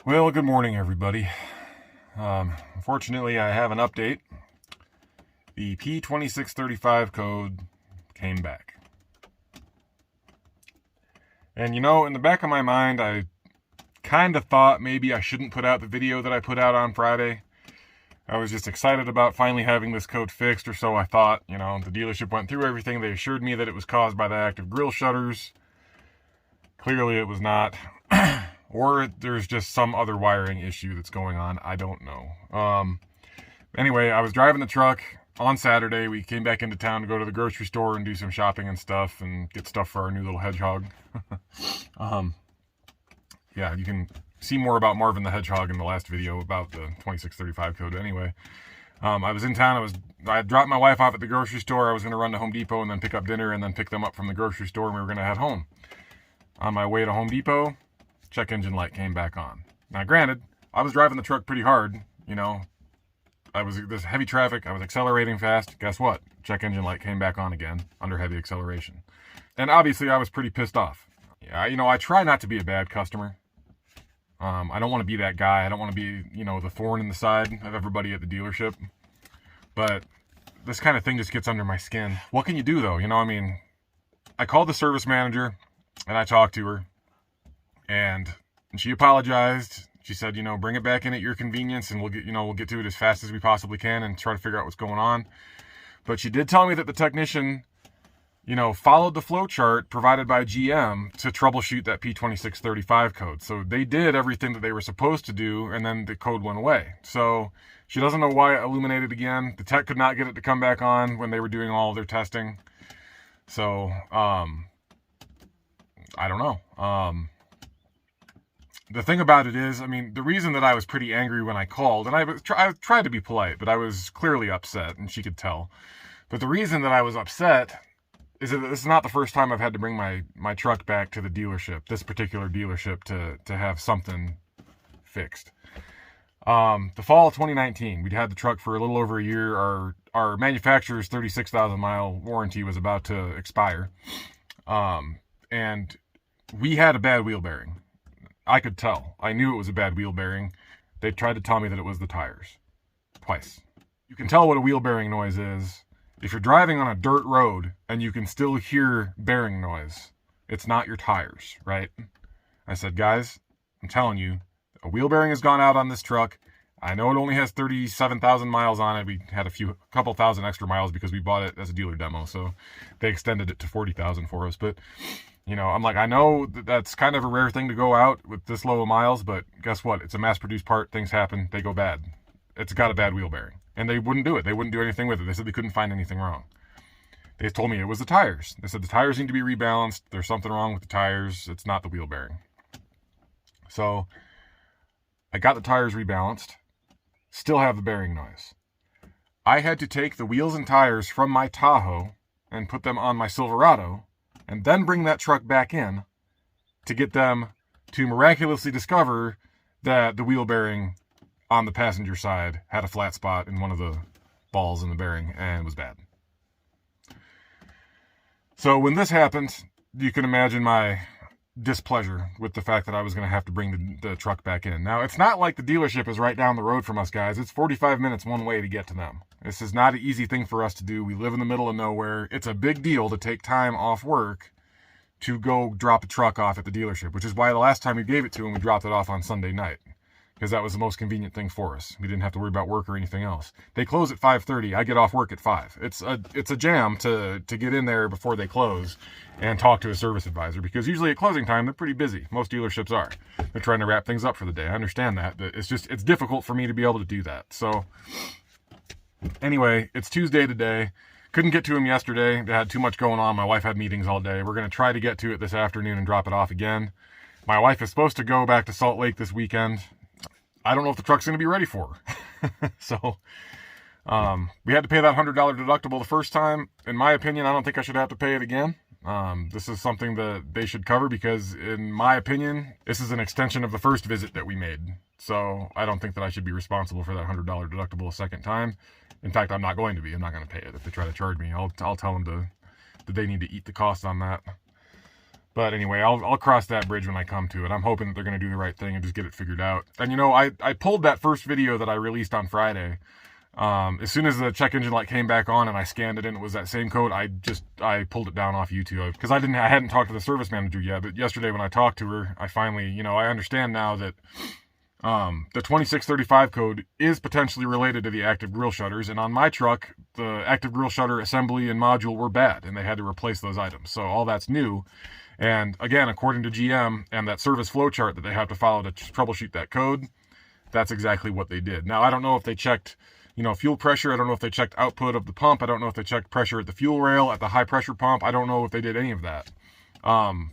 Well, good morning, everybody. Unfortunately, I have an update. The P2635 code came back. And in the back of my mind, I kind of thought maybe I shouldn't put out the video that I put out on Friday. I was just excited about finally having this code fixed, or so I thought. The dealership went through everything. They assured me that it was caused by the active grill shutters. Clearly, it was not. Or there's just some other wiring issue that's going on. I don't know. Anyway, I was driving the truck on Saturday. We came back into town to go to the grocery store and do some shopping and stuff and get stuff for our new little hedgehog. Yeah, you can see more about Marvin the Hedgehog in the last video about the 2635 code. Anyway, I was in town. I had dropped my wife off at the grocery store. I was going to run to Home Depot and then pick up dinner and then pick them up from the grocery store, and we were going to head home. On my way to Home Depot, check engine light came back on. Now, granted, I was driving the truck pretty hard. There's heavy traffic. I was accelerating fast. Guess what? Check engine light came back on again under heavy acceleration. And obviously, I was pretty pissed off. Yeah, I try not to be a bad customer. I don't want to be that guy. I don't want to be, the thorn in the side of everybody at the dealership. But this kind of thing just gets under my skin. What can you do, though? I called the service manager and I talked to her. And she apologized. She said, bring it back in at your convenience, and we'll get to it as fast as we possibly can and try to figure out what's going on. But she did tell me that the technician, followed the flow chart provided by GM to troubleshoot that P2635 code. So they did everything that they were supposed to do, and then the code went away. So she doesn't know why it illuminated again. The tech could not get it to come back on when they were doing all of their testing. So, I don't know. The thing about it is, the reason that I was pretty angry when I called, and I tried to be polite, but I was clearly upset, and she could tell. But the reason that I was upset is that this is not the first time I've had to bring my truck back to the dealership, this particular dealership, to have something fixed. The fall of 2019, we'd had the truck for a little over a year. Our manufacturer's 36,000 mile warranty was about to expire. And we had a bad wheel bearing. I could tell. I knew it was a bad wheel bearing. They tried to tell me that it was the tires. Twice. You can tell what a wheel bearing noise is. If you're driving on a dirt road and you can still hear bearing noise, it's not your tires, right? I said, guys, I'm telling you, a wheel bearing has gone out on this truck. I know it only has 37,000 miles on it. We had a couple thousand extra miles because we bought it as a dealer demo, so they extended it to 40,000 for us. But I'm like, I know that's kind of a rare thing to go out with this low of miles, but guess what? It's a mass-produced part. Things happen. They go bad. It's got a bad wheel bearing. And they wouldn't do it. They wouldn't do anything with it. They said they couldn't find anything wrong. They told me it was the tires. They said the tires need to be rebalanced. There's something wrong with the tires. It's not the wheel bearing. So I got the tires rebalanced. Still have the bearing noise. I had to take the wheels and tires from my Tahoe and put them on my Silverado, and then bring that truck back in to get them to miraculously discover that the wheel bearing on the passenger side had a flat spot in one of the balls in the bearing and was bad. So when this happened, you can imagine my displeasure with the fact that I was going to have to bring the truck back in. Now, it's not like the dealership is right down the road from us, guys. It's 45 minutes one way to get to them. This is not an easy thing for us to do. We live in the middle of nowhere. It's a big deal to take time off work to go drop a truck off at the dealership, which is why the last time we gave it to him, we dropped it off on Sunday night, because that was the most convenient thing for us. We didn't have to worry about work or anything else. They close at 5:30. I get off work at 5. It's a jam to get in there before they close and talk to a service advisor, because usually at closing time, they're pretty busy. Most dealerships are. They're trying to wrap things up for the day. I understand that, but it's difficult for me to be able to do that. So anyway, it's Tuesday today. Couldn't get to him yesterday. They had too much going on. My wife had meetings all day. We're going to try to get to it this afternoon and drop it off again. My wife is supposed to go back to Salt Lake this weekend. I don't know if the truck's going to be ready for her. So we had to pay that $100 deductible the first time. In my opinion, I don't think I should have to pay it again. This is something that they should cover, because in my opinion, this is an extension of the first visit that we made. So I don't think that I should be responsible for that $100 deductible a second time. In fact, I'm not going to be. I'm not going to pay it. If they try to charge me, I'll tell them that they need to eat the cost on that. But anyway, I'll cross that bridge when I come to it. I'm hoping that they're going to do the right thing and just get it figured out. And you know, I pulled that first video that I released on Friday. As soon as the check engine light came back on and I scanned it and it was that same code, I pulled it down off YouTube because I hadn't talked to the service manager yet. But yesterday when I talked to her, I finally, you know, I understand now that the 2635 code is potentially related to the active grille shutters, and on my truck, the active grille shutter assembly and module were bad, and they had to replace those items. So all that's new. And again, according to GM and that service flow chart that they have to follow to troubleshoot that code, that's exactly what they did. Now, I don't know if they checked, you know, fuel pressure. I don't know if they checked output of the pump. I don't know if they checked pressure at the fuel rail, at the high pressure pump. I don't know if they did any of that. I'm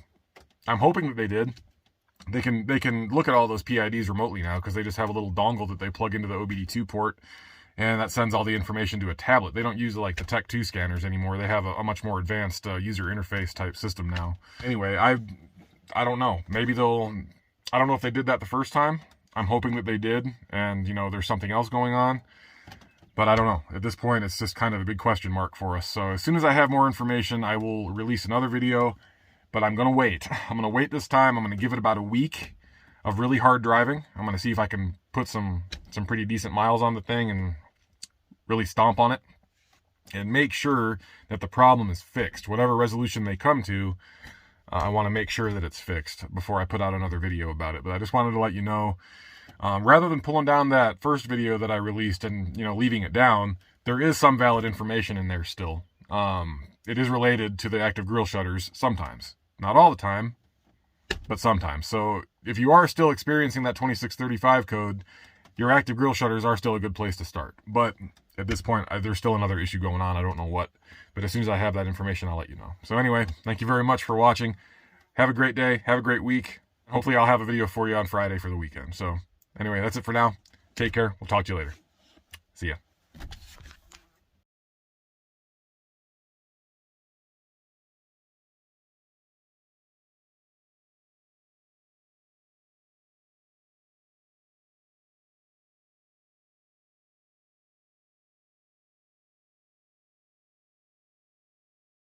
hoping that they did. They can look at all those PIDs remotely now because they just have a little dongle that they plug into the OBD2 port, and that sends all the information to a tablet. They don't use like the Tech 2 scanners anymore. They have a much more advanced user interface type system now. Anyway, I don't know. Maybe I don't know if they did that the first time. I'm hoping that they did, and you know, there's something else going on. But I don't know. At this point, it's just kind of a big question mark for us. So as soon as I have more information, I will release another video. But I'm going to wait. I'm going to wait this time. I'm going to give it about a week of really hard driving. I'm going to see if I can put some pretty decent miles on the thing and really stomp on it and make sure that the problem is fixed. Whatever resolution they come to, I want to make sure that it's fixed before I put out another video about it. But I just wanted to let you know, rather than pulling down that first video that I released and, you know, leaving it down, there is some valid information in there still. It is related to the active grille shutters sometimes. Not all the time, but sometimes. So if you are still experiencing that 2635 code, your active grille shutters are still a good place to start. But at this point, there's still another issue going on. I don't know what. But as soon as I have that information, I'll let you know. So anyway, thank you very much for watching. Have a great day. Have a great week. Hopefully I'll have a video for you on Friday for the weekend. So anyway, that's it for now. Take care. We'll talk to you later. See ya.